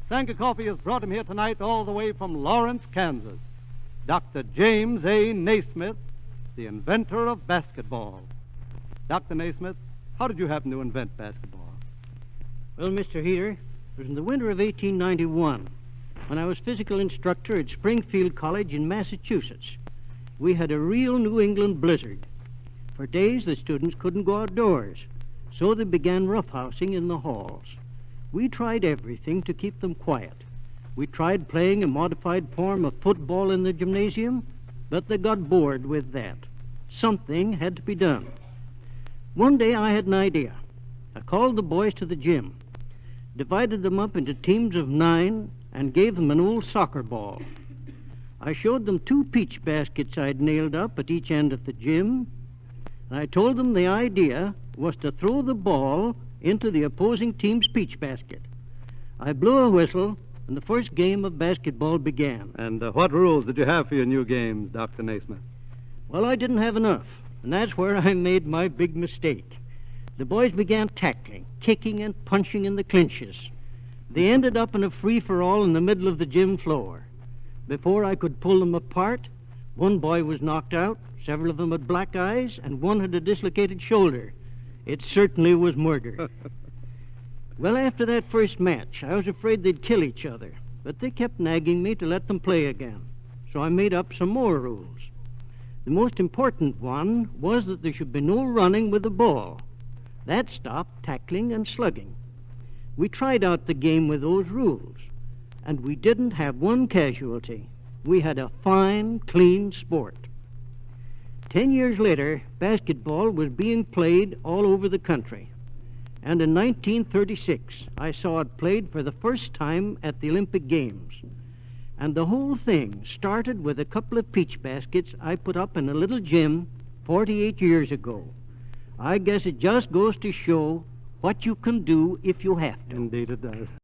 Sanka Coffee has brought him here tonight all the way from Lawrence, Kansas. Dr. James A. Naismith, the inventor of basketball. Dr. Naismith, how did you happen to invent basketball? Well, Mr. Heater, it was in the winter of 1891 when I was physical instructor at Springfield College in Massachusetts. We had a real New England blizzard. For days, the students couldn't go outdoors, so they began roughhousing in the halls. We tried everything to keep them quiet. We tried playing a modified form of football in the gymnasium, but they got bored with that. Something had to be done. One day I had an idea. I called the boys to the gym, divided them up into teams of 9, and gave them an old soccer ball. I showed them 2 peach baskets I'd nailed up at each end of the gym, and I told them the idea was to throw the ball into the opposing team's peach basket. I blew a whistle, and the first game of basketball began. And what rules did you have for your new games, Dr. Naismith? Well, I didn't have enough, and that's where I made my big mistake. The boys began tackling, kicking, and punching in the clinches. They ended up in a free-for-all in the middle of the gym floor. Before I could pull them apart, one boy was knocked out, several of them had black eyes, and one had a dislocated shoulder. It certainly was murder. Well, after that first match, I was afraid they'd kill each other, but they kept nagging me to let them play again. So I made up some more rules. The most important one was that there should be no running with the ball. That stopped tackling and slugging. We tried out the game with those rules, and we didn't have one casualty. We had a fine, clean sport. 10 years later, basketball was being played all over the country. And in 1936, I saw it played for the first time at the Olympic Games. And the whole thing started with a couple of peach baskets I put up in a little gym 48 years ago. I guess it just goes to show what you can do if you have to. Indeed it does.